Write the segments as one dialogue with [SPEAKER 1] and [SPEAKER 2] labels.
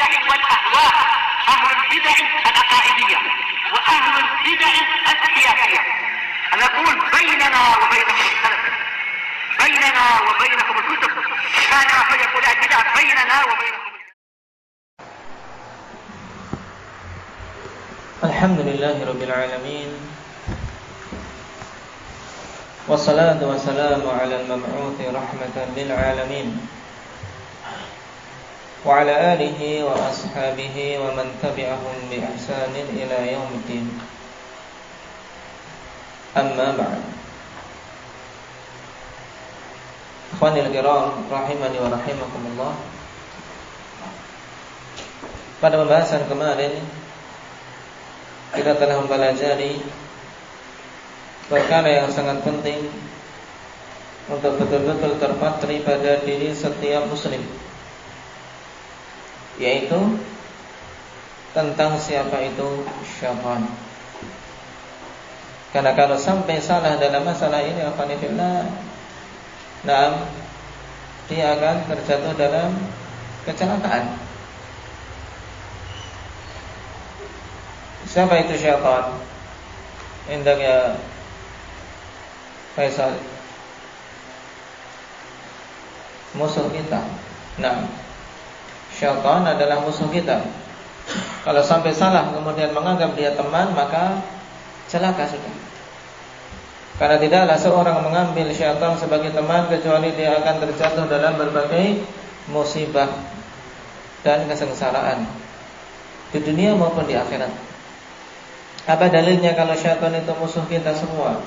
[SPEAKER 1] البدع والأهواء، أهل البدع العقائدية وأهل البدع السياسية. نقول بيننا وبينكم السلف، بيننا وبينكم الكتب، كان فيقول البدع بيننا وبينكم.
[SPEAKER 2] الحمد لله رب العالمين، والصلاة والسلام على المبعوث رحمة للعالمين، وعلى آله وأصحابه ومن تبعهم بإحسان إلى يوم الدين. أما بعد، Ikhwanil kiram rahimani wa rahimakumullah. Pada pembahasan kemarin kita telah mempelajari perkara yang sangat penting untuk betul-betul terpatri pada diri setiap muslim, yaitu tentang siapa itu syaitan. Karena kalau sampai salah dalam masalah ini, dia akan terjatuh dalam kecelakaan. Siapa itu syaitan? Indak ya Faisal. Musuh kita. Nah, syaitan adalah musuh kita. Kalau sampai salah kemudian menganggap dia teman, maka celaka sudah. Karena tidaklah seorang mengambil syaitan sebagai teman kecuali dia akan terjatuh dalam berbagai musibah dan kesengsaraan di dunia maupun di akhirat. Apa dalilnya kalau syaitan itu musuh kita semua?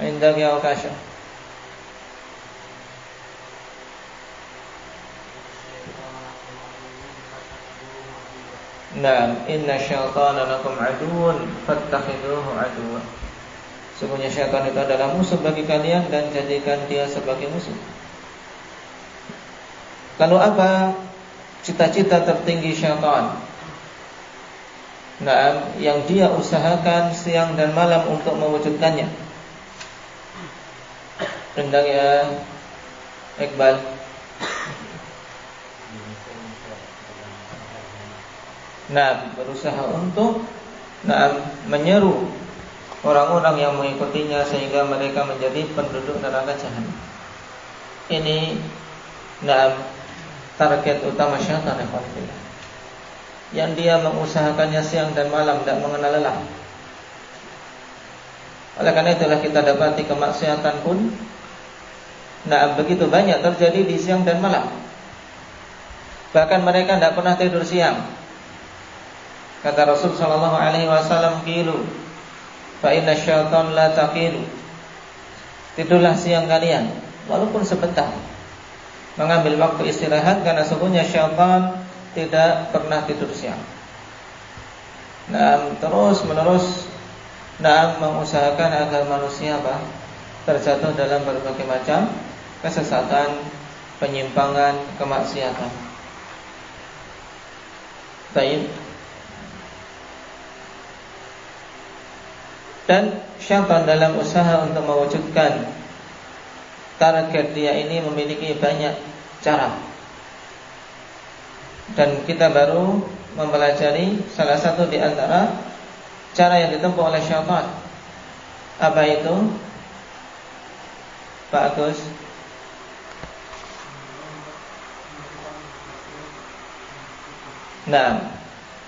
[SPEAKER 2] Indak ya Ukasha. Naam, inna syaitana lakum aduwwun fattakhiduhu aduwwan. Sesungguhnya syaitan itu adalah musuh bagi kalian dan jadikan dia sebagai musuh. Lalu apa cita-cita tertinggi syaitan? Nah, yang dia usahakan siang dan malam untuk mewujudkannya. Rendang ya Iqbal. Nah, berusaha untuk menyeru orang-orang yang mengikutinya sehingga mereka menjadi penduduk neraka jahanam. Ini target utama syaitan yang dia mengusahakannya siang dan malam, tidak mengenal lelah. Oleh karena itulah kita dapati kemaksiatan pun begitu banyak terjadi di siang dan malam. Bahkan mereka tidak pernah tidur siang. Kata Rasul sallallahu alaihi wasallam, "Qilu fa inna syaitan la taqilu." Tidurlah siang kalian walaupun sebentar. Mengambil waktu istirahat karena sesungguhnya syaitan tidak pernah tidur siang. Terus menerus mengusahakan agar manusia terjatuh dalam berbagai macam kesesatan, penyimpangan, kemaksiatan. Baik. Dan syaitan dalam usaha untuk mewujudkan target dia ini memiliki banyak cara. Dan kita baru mempelajari salah satu di antara cara yang ditempuh oleh syaitan. Apa itu? Pak Agus.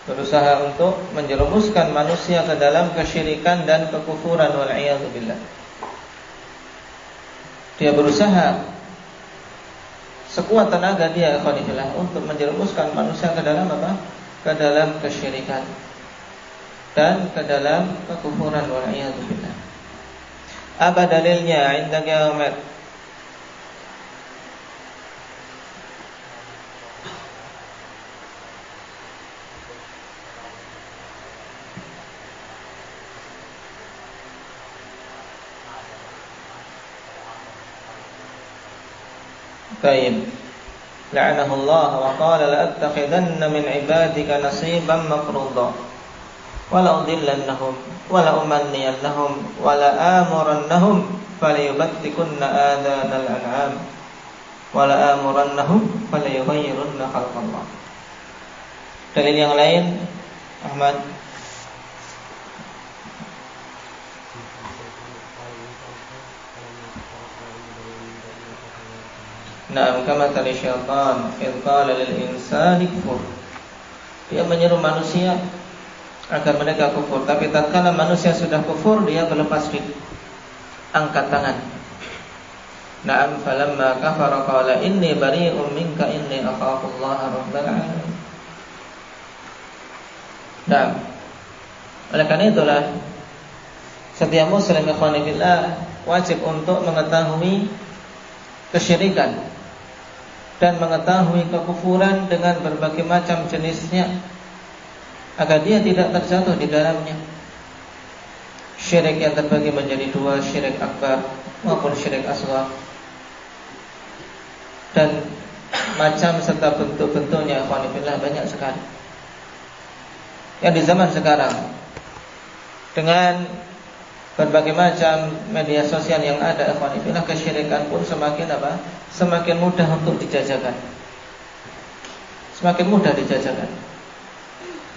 [SPEAKER 2] Berusaha untuk menjerumuskan manusia ke dalam kesyirikan dan kekufuran wal'iyadzubillah. Dia berusaha sekuat tenaga dia untuk menjerumuskan manusia ke dalam apa? Ke dalam kesyirikan dan ke dalam kekufuran wal'iyadzubillah. Apa dalilnya? Indak ya Umar. Baik. La'anahullah wa qala la'attakhidanna min ibadika nasiban mafruḍa wa la'udillannahum wa la'umanniyannahum wa la'amurannahum falayubattikunna adhanal an'am wa la'amurannahum falayughayyirunna khalqallah. Dalil yang lain, Ahmad. Naam, kama tali syaitan idh qala lil insani kufur. Dia menyuruh manusia agar mereka kufur, tapi tatkala manusia sudah kufur dia berlepas diri, angkat tangan. Naam, falamma kafara qala inni bari'un minka inni akhafullaha rabbal alamin. Naam. Oleh karena itulah setiap muslim ikhwani fillah wajib untuk mengetahui kesyirikan dan mengetahui kekufuran dengan berbagai macam jenisnya agar dia tidak terjatuh di dalamnya. Syirik yang terbagi menjadi dua, syirik akbar maupun syirik asghar, dan macam serta bentuk-bentuknya ikhwan fillah banyak sekali. Yang di zaman sekarang dengan berbagai macam media sosial yang ada ikhwan fillah, kesyirikan pun semakin apa? Semakin mudah untuk dijajakan. Semakin mudah dijajakan.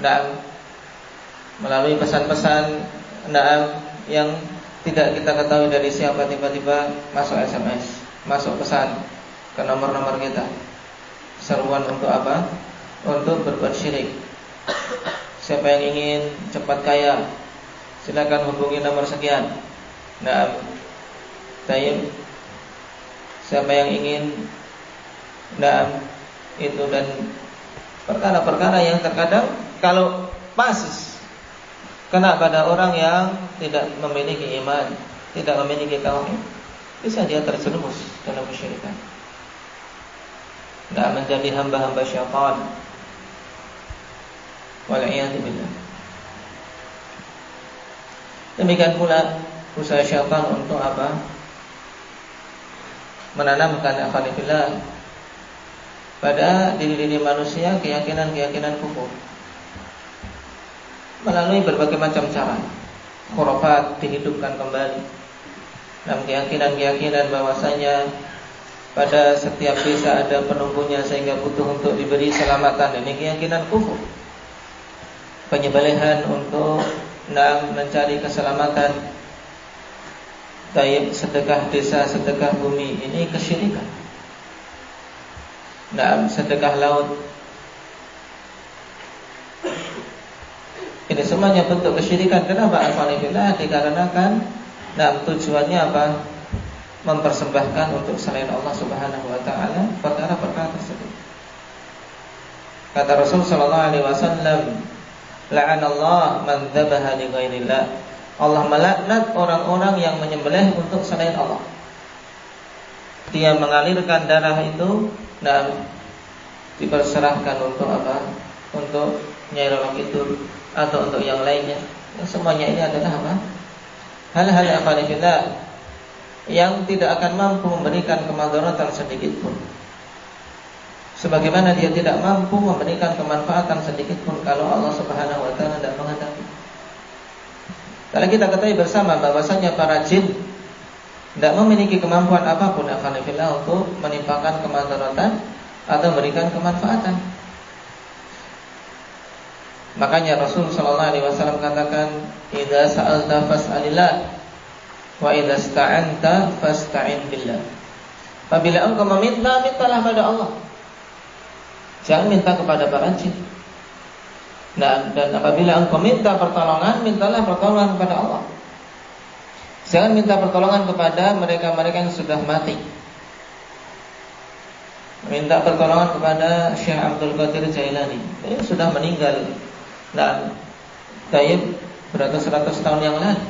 [SPEAKER 2] Nah, melalui pesan-pesan yang tidak kita ketahui dari siapa, tiba-tiba masuk SMS, masuk pesan ke nomor-nomor kita. Seruan untuk apa? Untuk berbuat syirik. Siapa yang ingin cepat kaya, silakan hubungi nomor sekian. Nah, tayyib. Siapa yang ingin itu dan perkara-perkara yang terkadang kalau pas kena pada orang yang tidak memiliki iman, tidak memiliki tauhid, bisa dia terjerumus dalam kesyirikan. Menjadi hamba-hamba syaitan. Wal'iyadu billah. Demikian pula usaha syaitan untuk apa? Menanamkan akhlakillah pada diri-diri manusia keyakinan-keyakinan kufur melalui berbagai macam cara. Khurafat dihidupkan kembali dalam keyakinan-keyakinan bahwasanya pada setiap desa ada penunggunya sehingga butuh untuk diberi selamatan. Ini keyakinan kufur. Penyembelihan untuk mencari keselamatan. Taib, sedekah desa, sedekah bumi, ini kesyirikan. Sedekah laut, ini semuanya bentuk kesyirikan. Kenapa? Alhamdulillah, dikarenakan tujuannya apa? Mempersembahkan untuk selain Allah Subhanahu wa taala perkara-perkara tersebut. Kata Rasul sallallahu alaihi wasallam, la'anallahu man dzabaha li ghairillah. Allah melaknat orang-orang yang menyembelih untuk selain Allah. Dia mengalirkan darah itu dan diperserahkan untuk apa? Untuk Nyai Roro Kidul atau untuk yang lainnya. Semuanya ini adalah apa? Hal-hal afalillah yang tidak akan mampu memberikan kemudaratan sedikit pun. Sebagaimana dia tidak mampu memberikan kemanfaatan sedikit pun kalau Allah Subhanahu wa taala tidak menghendaki. Kalau kita ketahui bersama bahwasanya para jin tidak memiliki kemampuan apapun alhamdulillah untuk menimpakan kemudaratan atau memberikan kemanfaatan. Makanya Rasul sallallahu alaihi wasallam katakan, "Idza sa'alta fas'alillah wa idza ista'anta fasta'in billah." Apabila engkau meminta, mintalah pada Allah. Jangan minta kepada para jin. Dan apabila engkau minta pertolongan, mintalah pertolongan kepada Allah. Jangan minta pertolongan kepada mereka-mereka yang sudah mati. Minta pertolongan kepada Syekh Abdul Qadir Jailani, yang sudah meninggal dan taib beratus-ratus tahun yang lalu.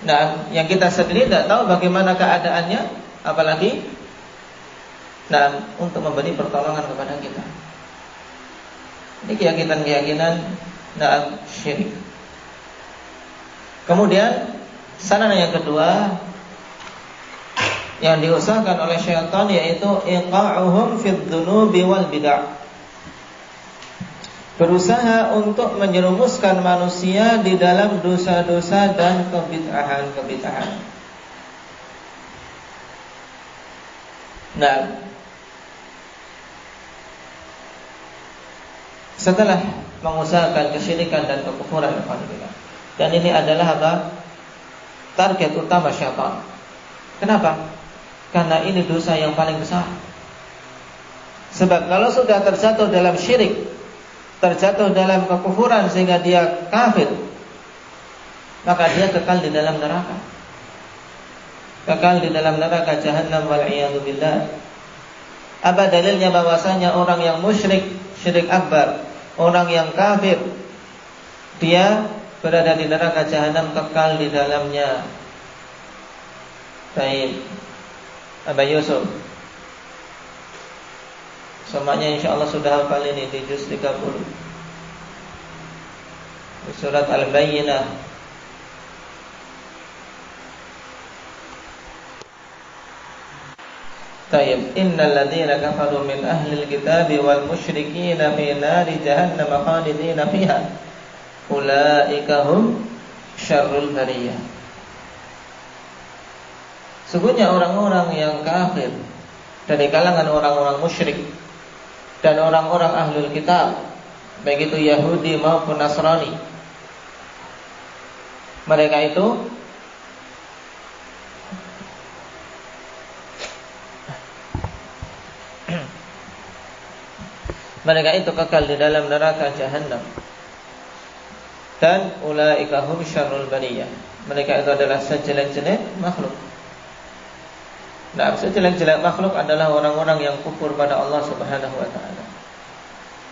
[SPEAKER 2] Nah, yang kita sendiri tidak tahu bagaimana keadaannya, apalagi untuk memberi pertolongan kepada kita. Ini keyakinan-keyakinan syirik. Kemudian sarana yang kedua yang diusahakan oleh syaitan yaitu iqa'uhum fid dzunubi wal bid'ah. Berusaha untuk menyerumuskan manusia di dalam dosa-dosa dan kebid'ahan-kebid'ahan. setelah mengusahakan kesyirikan dan kekufuran. Dan ini adalah apa? Target utama syaitan. Kenapa? Karena ini dosa yang paling besar. Sebab kalau sudah terjatuh dalam syirik, terjatuh dalam kekufuran sehingga dia kafir, maka dia kekal di dalam neraka. Kekal di dalam neraka jahannam wal-'iyadu billah. Apa dalilnya bahwasanya orang yang musyrik, syirik akbar, orang yang kafir, dia berada di neraka jahanam, kekal di dalamnya? Baik, Aba Yusuf, semuanya insyaallah sudah hafal ini di juz 30 di surat Al-Bayyinah. Tayyib, innal ladzina kafaru min ahlil kitabi wal musyrikina fi nari jahannam khalidina fiha ulaika hum syarrul bariyah. Sungguhnya orang-orang yang kafir dari kalangan orang-orang musyrik dan orang-orang ahlul kitab, baik itu Yahudi maupun Nasrani, mereka itu kekal di dalam neraka jahannam. Dan ulaika hum syarrul bariyah, mereka itu adalah sejelek-jelek makhluk. Nah, sejelek-jelek makhluk adalah orang-orang yang kufur pada Allah Subhanahu wa taala,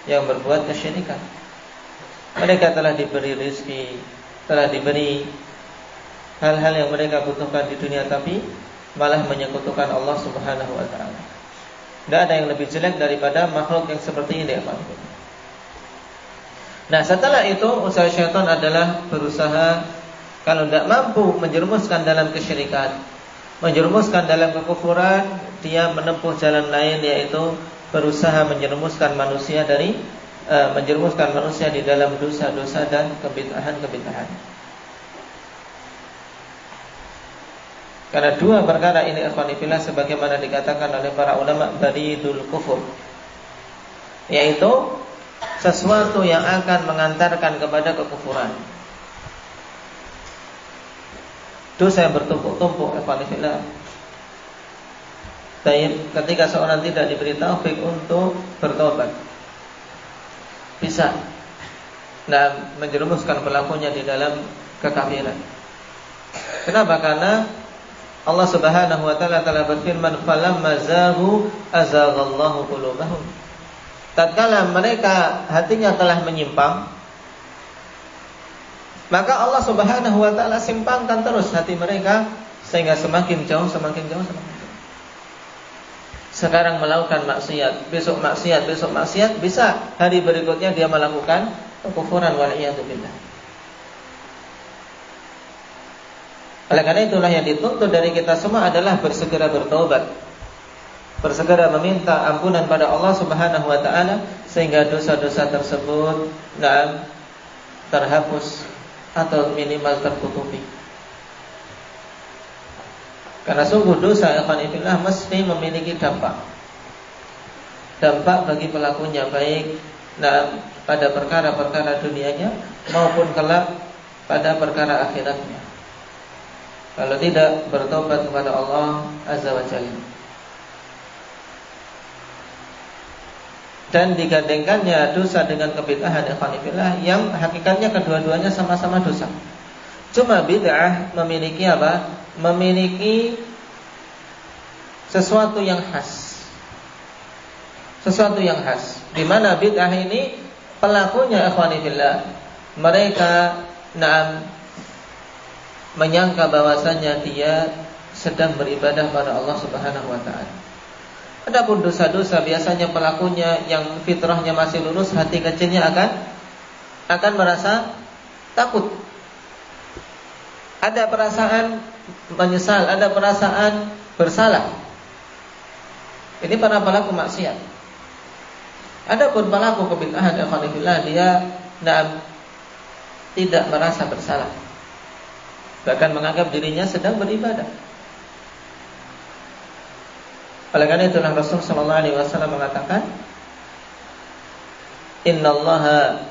[SPEAKER 2] yang berbuat kesyirikan. Mereka telah diberi rezeki, telah diberi hal-hal yang mereka butuhkan di dunia, tapi malah menyekutukan Allah Subhanahu wa taala. Tidak ada yang lebih jelek daripada makhluk yang seperti ini, ya. Nah, setelah itu usaha syaitan adalah berusaha, kalau tidak mampu menjerumuskan dalam kesyirikan, menjerumuskan dalam kekufuran, dia menempuh jalan lain, yaitu berusaha menjerumuskan manusia menjerumuskan manusia di dalam dosa-dosa dan kebid'ahan-kebid'ahan. Karena dua perkara ini, ikhwan fillah, sebagaimana dikatakan oleh para ulama, baridul kufur, yaitu sesuatu yang akan mengantarkan kepada kekufuran. Dosa yang bertumpuk-tumpuk, ikhwan fillah. Ketika seorang tidak diberi taufik untuk bertobat, bisa menjerumuskan pelakunya di dalam kekafiran. Kenapa? Karena Allah Subhanahu wa taala telah berfirman, "Falamma zaghu azaghallahu qulubahum." Tatkala mereka hatinya telah menyimpang, maka Allah Subhanahu wa taala simpangkan terus hati mereka sehingga semakin jauh. Sekarang melakukan maksiat, besok maksiat, bisa hari berikutnya dia melakukan kekufuran, wal-'iyadu billah. Oleh karena itulah yang dituntut dari kita semua adalah bersegera bertobat, bersegera meminta ampunan pada Allah Subhanahu wa taala sehingga dosa-dosa tersebut terhapus atau minimal tertutupi. Karena sungguh dosa, ikhwan fillah, mesti memiliki dampak bagi pelakunya, baik pada perkara-perkara dunianya maupun kelak pada perkara akhiratnya, kalau tidak bertobat kepada Allah Azza wa Jalla. Dan digandengkannya dosa dengan kebid'ahan, ikhwan fillah, yang hakikatnya kedua-duanya sama-sama dosa. Cuma bid'ah memiliki apa? Memiliki sesuatu yang khas. Sesuatu yang khas. Di mana bid'ah ini pelakunya, ikhwan fillah, mereka menyangka bahwasanya dia sedang beribadah pada Allah Subhanahu wa taala. Adapun dosa-dosa biasanya pelakunya yang fitrahnya masih lurus, hati kecilnya akan merasa takut. Ada perasaan menyesal, ada perasaan bersalah. Ini para pelaku maksiat. Adapun pelaku kebid'ahan, dia tidak merasa bersalah, bahkan menganggap dirinya sedang beribadah. Oleh karena itulah Rasul sallallahu alaihi wasallam mengatakan, innallaha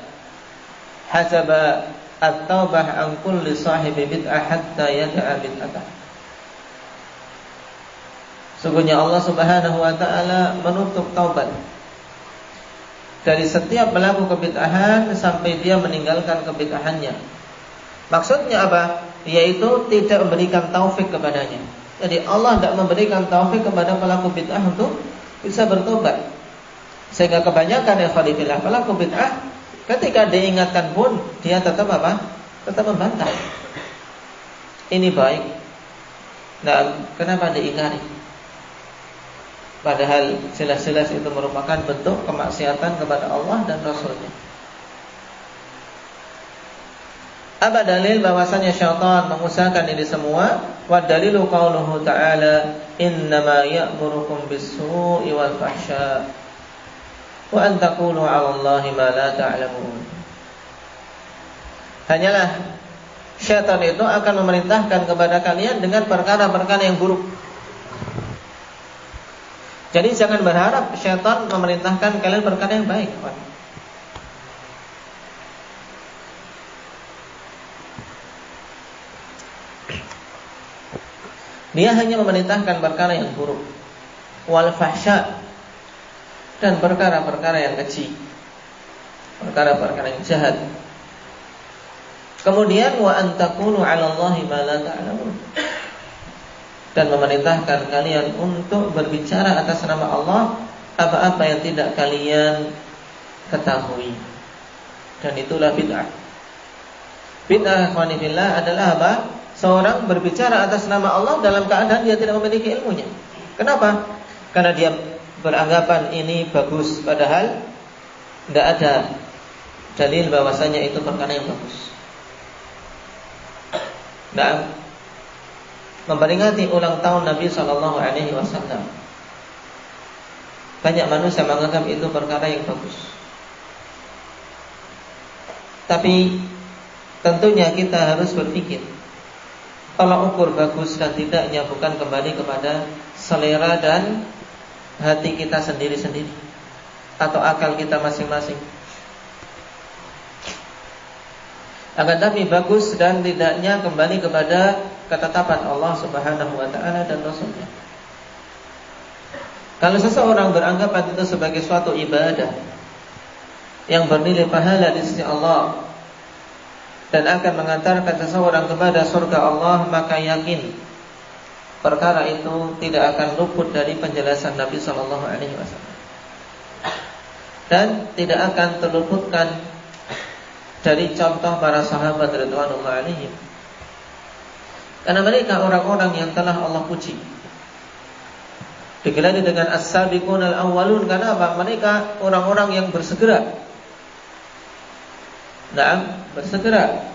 [SPEAKER 2] hasaba at-taubah an kulli sahibi bid'ah hatta yada'a bid'atah. Sungguhnya Allah Subhanahu wa taala menutup taubat dari setiap pelaku kebid'ahan sampai dia meninggalkan kebid'ahannya. Maksudnya apa? Yaitu tidak memberikan taufik kepadanya. Jadi Allah tidak memberikan taufik kepada pelaku bid'ah untuk bisa bertobat. Sehingga kebanyakan ikhwanillah pelaku bid'ah ketika diingatkan pun dia tetap apa? Tetap membantah. Ini baik. Nah, kenapa diingkari? Padahal jelas-jelas itu merupakan bentuk kemaksiatan kepada Allah dan Rasulnya. Apa dalil bahwasanya syaitan mengusahakan ini semua? Wa dalilu qauluhu ta'ala innama ya'murukum bis-su'i wal fahsya wa an taqulu 'ala Allahi ma la ta'lamun. Hanyalah syaitan itu akan memerintahkan kepada kalian dengan perkara-perkara yang buruk. Jadi jangan berharap syaitan memerintahkan kalian perkara yang baik. Dia hanya memerintahkan perkara yang buruk, wal fahsya, dan perkara-perkara yang keji, perkara-perkara yang jahat. Kemudian wa antakunu 'ala Allahi ma la ta'lamun, dan memerintahkan kalian untuk berbicara atas nama Allah apa-apa yang tidak kalian ketahui. Dan itulah bid'ah. Bid'ah ikhwanillah adalah apa? Seorang berbicara atas nama Allah dalam keadaan dia tidak memiliki ilmunya. Kenapa? Karena dia beranggapan ini bagus, padahal tidak ada dalil bahwasanya itu perkara yang bagus. Nah, memperingati ulang tahun Nabi SAW, banyak manusia menganggap itu perkara yang bagus. Tapi tentunya kita harus berpikir, tolak ukur bagus dan tidaknya bukan kembali kepada selera dan hati kita sendiri-sendiri atau akal kita masing-masing. Akan tapi bagus dan tidaknya kembali kepada ketetapan Allah Subhanahu wa taala dan Rasulnya. Kalau seseorang beranggapan itu sebagai suatu ibadah yang bernilai pahala di sisi Allah dan akan mengantarkan seseorang kepada surga Allah, maka yakin perkara itu tidak akan luput dari penjelasan Nabi sallallahu alaihi wasallam. Dan tidak akan terluputkan dari contoh para sahabat radhiyallahu alaihim. Karena mereka orang-orang yang telah Allah puji, digelari dengan as-sabiqun al-awwalun. Karena apa? Mereka orang-orang yang bersegera. Bersegera.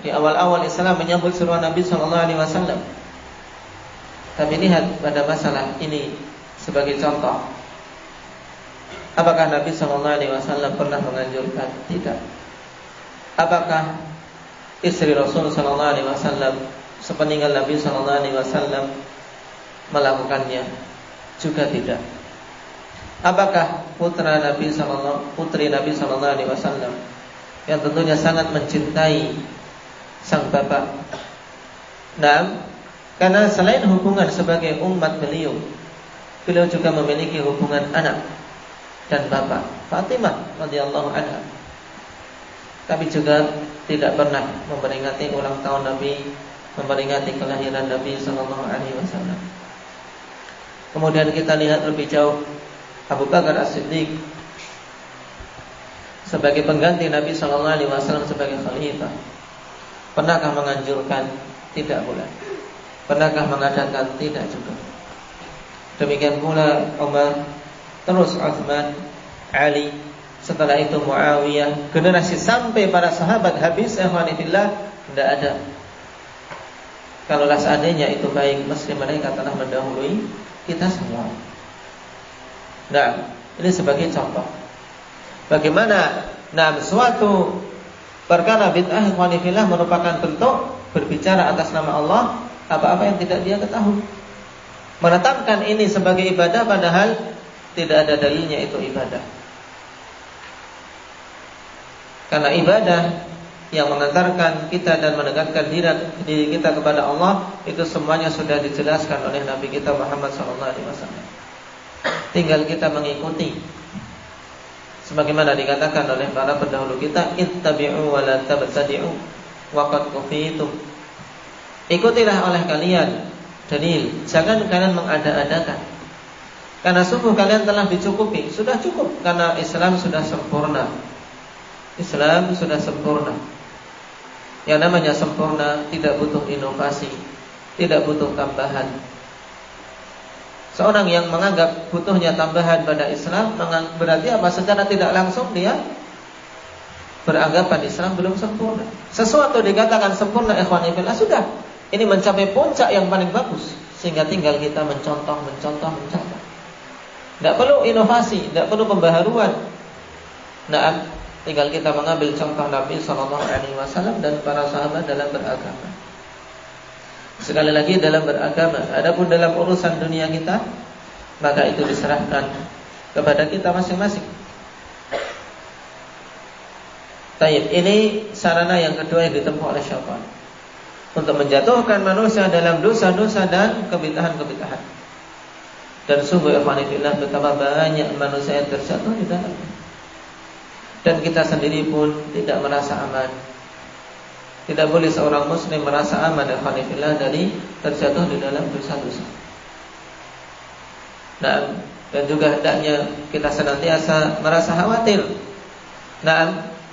[SPEAKER 2] Di awal-awal Islam menyambut seruan Nabi sallallahu alaihi wasallam. Kami lihat pada masalah ini sebagai contoh. Apakah Nabi sallallahu alaihi wasallam pernah menganjurkan? Tidak. Apakah istri Rasul sallallahu alaihi wasallam sepeninggal Nabi sallallahu alaihi wasallam melakukannya? Juga tidak. Apakah putri Nabi sallallahu alaihi wasallam yang tentunya sangat mencintai sang bapak? Karena selain hubungan sebagai umat beliau juga memiliki hubungan anak dan bapak, Fatimah radhiyallahu anha. Tapi juga tidak pernah memperingati ulang tahun Nabi, memperingati kelahiran Nabi sallallahu alaihi wasallam. Kemudian kita lihat lebih jauh, Abu Bakar As-Siddiq sebagai pengganti Nabi sallallahu alaihi wasallam sebagai khalifah, pernahkah menganjurkan? Tidak pula. Pernahkah mengadakan? Tidak juga. Demikian pula Umar, terus Utsman, Ali, setelah itu Muawiyah, generasi sampai para sahabat habis, ikhwanillah, tidak ada. Kalaulah seandainya itu baik, mesti mereka telah mendahului kita semua. Ini sebagai contoh bagaimana suatu perkara bid'ah ikhwanillah merupakan bentuk berbicara atas nama Allah apa-apa yang tidak dia ketahui, menetapkan ini sebagai ibadah padahal tidak ada dalilnya itu ibadah. Karena ibadah yang mengantarkan kita dan mendekatkan diri kita kepada Allah itu semuanya sudah dijelaskan oleh Nabi kita Muhammad SAW. Tinggal kita mengikuti. Sebagaimana dikatakan oleh para pendahulu kita, ittabi'u wa la tabtadi'u wa qad kufitum. Ikutilah oleh kalian dalil, jangan kalian mengada-adakan. Karena sungguh kalian telah dicukupi, sudah cukup karena Islam sudah sempurna. Islam sudah sempurna. Yang namanya sempurna tidak butuh inovasi, tidak butuh tambahan. Seorang yang menganggap butuhnya tambahan pada Islam, berarti apa? Secara tidak langsung dia beranggapan Islam belum sempurna. Sesuatu dikatakan sempurna, ikhwan fillah, sudah. Ini mencapai puncak yang paling bagus, sehingga tinggal kita mencontoh. Tidak perlu inovasi, tidak perlu pembaharuan. Nah, tinggal kita mengambil contoh Nabi SAW dan para sahabat dalam beragama. Sekali lagi dalam beragama. Adapun dalam urusan dunia kita, maka itu diserahkan kepada kita masing-masing. Taib, ini sarana yang kedua yang ditempuh oleh syaitan untuk menjatuhkan manusia dalam dosa-dosa dan kebid'ahan-kebid'ahan. Dan sungguh ikhwanillah betapa banyak manusia yang terjatuh di dalamnya. Dan kita sendiri pun tidak merasa aman. Tidak boleh seorang muslim merasa aman ikhwanillah dari terjatuh di dalam dosa-dosa. Dan juga hendaknya kita senantiasa merasa khawatir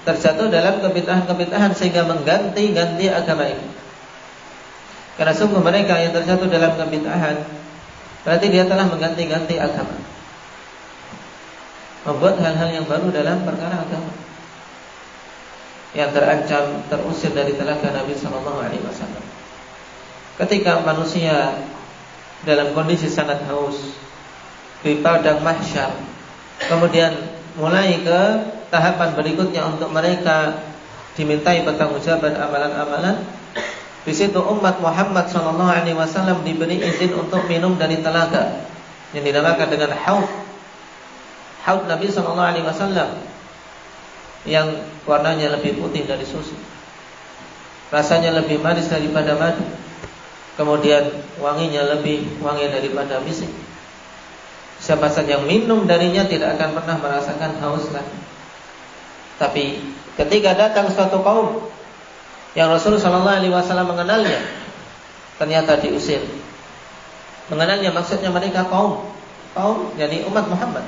[SPEAKER 2] terjatuh dalam kebid'ahan-kebid'ahan sehingga mengganti-ganti agama ini. Karena sungguh mereka yang terjatuh dalam kebid'ahan berarti dia telah mengganti-ganti agama, membuat hal-hal yang baru dalam perkara agama, yang terancam terusir dari telaga Nabi SAW. Ketika manusia dalam kondisi sangat haus di padang mahsyar, kemudian mulai ke tahapan berikutnya untuk mereka dimintai pertanggungjawaban amalan-amalan. Di situ umat Muhammad SAW diberi izin untuk minum dari telaga yang dinamakan dengan haud Nabi SAW, yang warnanya lebih putih dari susu, rasanya lebih manis daripada madu, kemudian wanginya lebih wangi daripada misik. Siapa saja yang minum darinya tidak akan pernah merasakan haus lagi. Tapi ketika datang suatu kaum yang Rasulullah SAW mengenalnya, ternyata diusir. Mengenalnya maksudnya mereka kaum jadi umat Muhammad,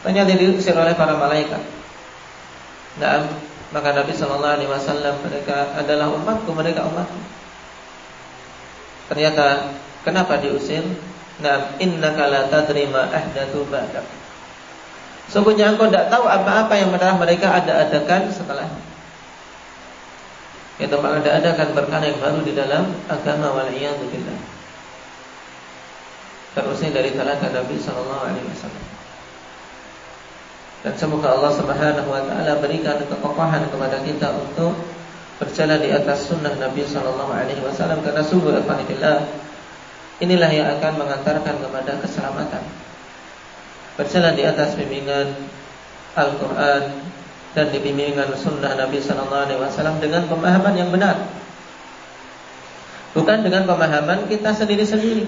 [SPEAKER 2] ternyata diusir oleh para malaikat. Nah, maka Nabi SAW, mereka adalah umatku, mereka umatku. Ternyata kenapa diusir? Nah, innaka la tadri ma ahdatsu ba'dak. Sungguhnya engkau tidak tahu apa-apa yang telah mereka ada-adakan setelahnya. Itu mengada-adakan perkara yang baru di dalam agama, wal'iyadu billah. Terusnya dari telaga Nabi SAW. Dan semoga Allah Subhanahu wa ta'ala berikan kekokohan kepada kita untuk berjalan di atas sunnah Nabi SAW. Karena sungguh alhamdulillah, inilah yang akan mengantarkan kepada keselamatan. Berjalan di atas bimbingan Al-Quran dan di bimbingan sunnah Nabi SAW dengan pemahaman yang benar, bukan dengan pemahaman kita sendiri-sendiri.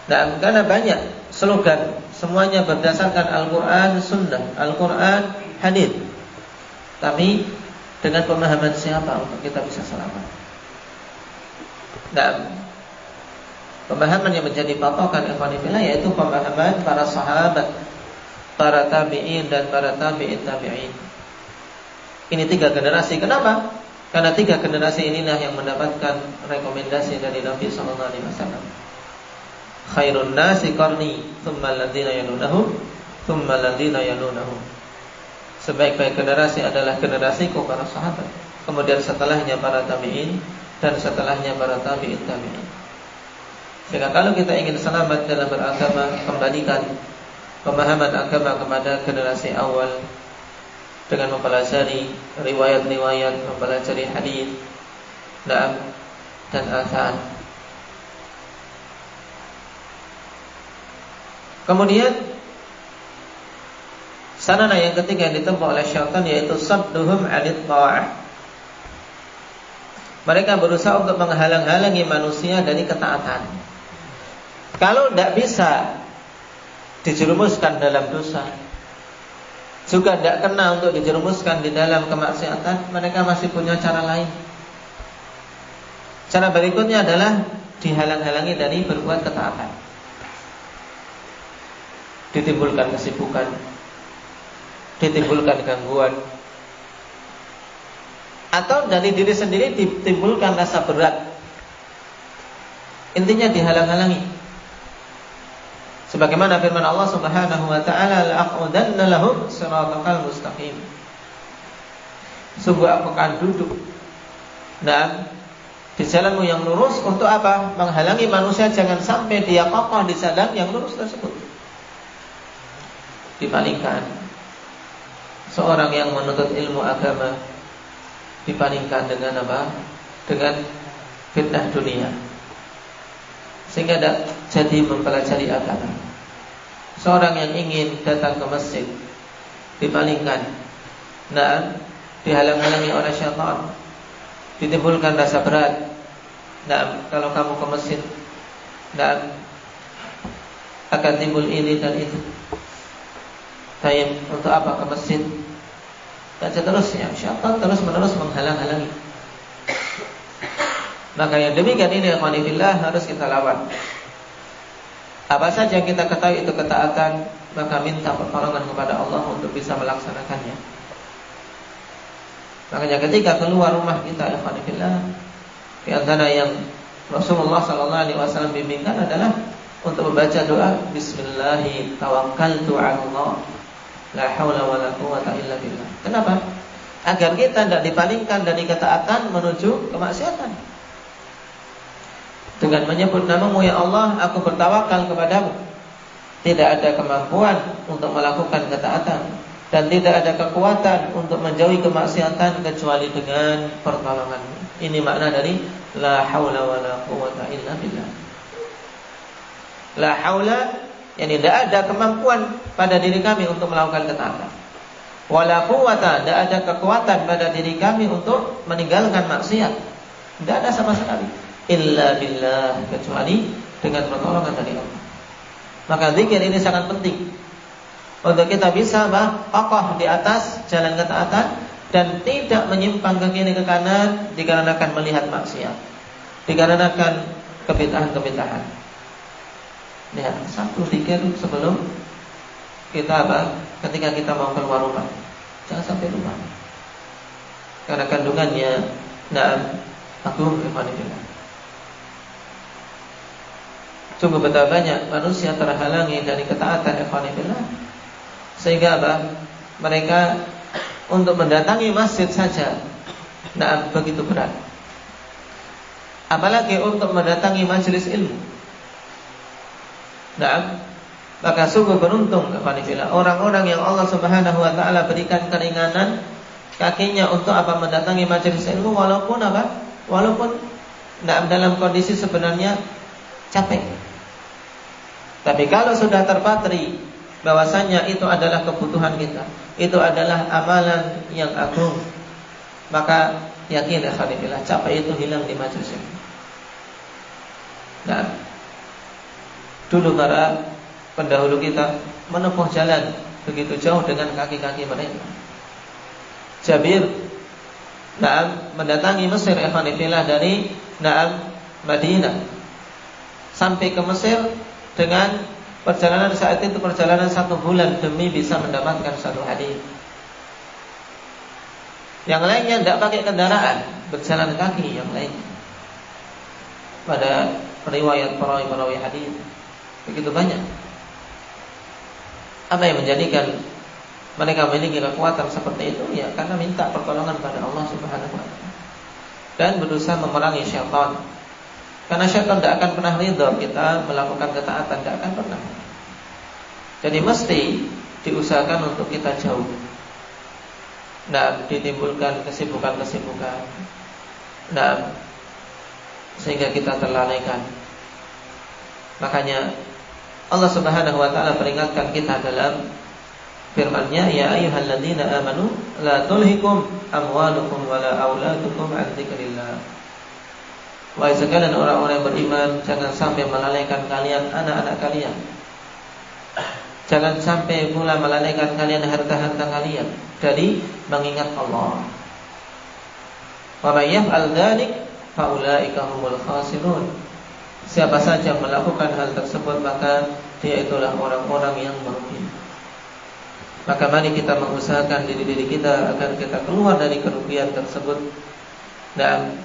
[SPEAKER 2] Nah, karena banyak slogan, semuanya berdasarkan Al-Quran, sunnah, Al-Quran, hadis. Tapi dengan pemahaman siapa untuk kita bisa selamat? Nah, pemahaman yang menjadi patokan ikhwanillah yaitu pemahaman para sahabat, para tabi'in dan para tabi'in tabi'in. Ini 3 generasi. Kenapa? Karena 3 generasi inilah yang mendapatkan rekomendasi dari Nabi SAW. Khairun nasi qarni, thumma alladhina yalunahum, thumma alladhina yalunahum. Sebaik-baik generasi adalah generasiku, para sahabat, kemudian setelahnya para tabi'in, dan setelahnya para tabi'in tabi'in. Sehingga kalau kita ingin selamat dalam beragama, kembalikan pemahaman agama kepada generasi awal dengan mempelajari riwayat-riwayat, mempelajari hadis, dan athar. Kemudian Sarana yang ketiga yang ditempuh oleh syaitan yaitu sadduhum 'anit tha'ah. Mereka berusaha untuk menghalang-halangi manusia dari ketaatan. Kalau tidak bisa dijerumuskan dalam dosa, juga tidak kena untuk dijerumuskan di dalam kemaksiatan, mereka masih punya cara lain. Cara berikutnya adalah dihalang-halangi dari berbuat ketaatan. Ditimbulkan kesibukan, ditimbulkan gangguan, atau dari diri sendiri ditimbulkan rasa berat. Intinya dihalang-halangi. Sebagaimana firman Allah Subhanahu wa taala, la'aqudanna lahum shiratal mustaqim. Sungguh aku akan duduk di jalanmu yang lurus. Untuk apa? Menghalangi manusia jangan sampai dia kokoh di jalan yang lurus tersebut. Dipalingkan seorang yang menuntut ilmu agama, dipalingkan dengan apa? Dengan fitnah dunia, sehingga tidak jadi mempelajari agama. Seorang yang ingin datang ke masjid dipalingkan, dihalang-halangi oleh syaitan, ditimbulkan rasa berat. Kalau kamu ke masjid, akan timbul ini dan itu. Untuk apa ke masjid? Dan seterusnya. Syaitan terus menerus menghalang-halangi. Maka yang demikian ini ikhwanillah harus kita lawan. Apa saja yang kita ketahui itu ketaatan, maka minta pertolongan kepada Allah untuk bisa melaksanakannya. Makanya ketika keluar rumah kita ikhwanillah, di antara yang Rasulullah SAW bimbingkan adalah untuk membaca doa Bismillahi tawakkaltu 'ala Allah, la haula wala quwwata illa billah. Kenapa? Agar kita tidak dipalingkan dari ketaatan menuju kemaksiatan. Dengan menyebut namamu ya Allah, aku bertawakal kepadamu. Tidak ada kemampuan untuk melakukan ketaatan dan tidak ada kekuatan untuk menjauhi kemaksiatan kecuali dengan pertolonganmu. Ini makna dari la haula wala quwwata illa billah. La haula, yani tidak ada kemampuan pada diri kami untuk melakukan ketaatan. Wala quwwata, tidak ada kekuatan pada diri kami untuk meninggalkan maksiat. Tidak ada sama sekali. Illa billah, kecuali dengan pertolongan dari Allah. Maka zikir ini sangat penting untuk kita bisa kokoh di atas jalan ketaatan dan tidak menyimpang ke kiri ke kanan dikarenakan melihat maksiat, dikarenakan kebid'ahan-kebid'ahan. Lihat, satu zikir sebelum kita ketika kita mau keluar rumah, jangan sampai lupa. Karena kandungannya agung imanillah. Sungguh betapa banyak manusia terhalangi dari ketaatan ikhwanillah, sehingga mereka untuk mendatangi masjid saja begitu berat. Apalagi untuk mendatangi majelis ilmu. Maka sungguh beruntung ikhwanillah orang-orang yang Allah Subhanahu wa taala berikan keringanan kakinya untuk mendatangi majelis ilmu walaupun dalam kondisi sebenarnya capek. Tapi kalau sudah terpatri bahwasanya itu adalah kebutuhan kita, itu adalah amalan yang agung, maka yakin alhamdulillah capek itu hilang di majelis ini. Dulu para pendahulu kita menempuh jalan begitu jauh dengan kaki-kaki mereka. Jabir mendatangi Mesir alhamdulillah dari Madinah sampai ke Mesir dengan perjalanan saat itu perjalanan 1 bulan demi bisa mendapatkan satu hadis. Yang lainnya tidak pakai kendaraan, berjalan kaki yang lain. Pada riwayat perawi hadis begitu banyak. Apa yang menjadikan mereka memiliki kekuatan seperti itu? Ya karena minta pertolongan pada Allah Subhanahu wa taala dan berusaha memerangi syaitan. Karena syaitan tidak akan pernah ridha kita melakukan ketaatan, tidak akan pernah. Jadi mesti diusahakan untuk kita jauh. Ditimbulkan kesibukan-kesibukan. Sehingga kita terlalaikan. Makanya Allah Subhanahu wa taala peringatkan kita dalam Firman-Nya, ya ayyuhalladzina amanu la tulhikum amwalukum wala auladukum an dzikrillah. Wahai sekalian orang-orang yang beriman, jangan sampai melalaikan kalian anak-anak kalian. Jangan sampai pula melalaikan kalian harta-harta kalian dari mengingat Allah. Wa may yaf'al dzalik fa ulaika humul khasirun. Siapa saja melakukan hal tersebut maka dia itulah orang-orang yang merugi. Maka mari kita mengusahakan diri-diri kita agar kita keluar dari kerugian tersebut dan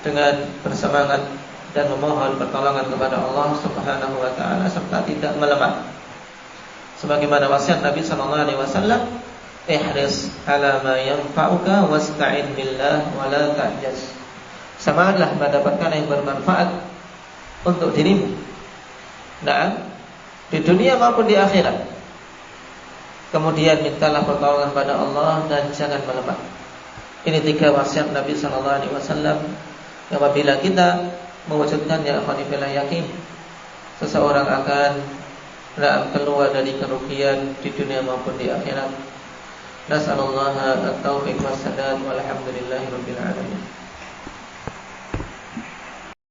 [SPEAKER 2] dengan bersemangat dan memohon pertolongan kepada Allah Subhanahu wa taala serta tidak melemah. Sebagaimana wasiat Nabi sallallahu alaihi wasallam, ihris ala ma yanfa'uka wasta'in billah wa la ta'jaz. Semangatlah pada perkara yang bermanfaat untuk dirimu. Nah, di dunia maupun di akhirat. Kemudian mintalah pertolongan pada Allah dan jangan melemah. Ini 3 wasiat Nabi sallallahu alaihi wasallam. Apabila kita mewujudkannya, khonifillah, yakin seseorang akan keluar dari kerugian di dunia maupun di akhirat. Nas'alullaha at-taufiq was-sadad walhamdulillahi rabbil alamin.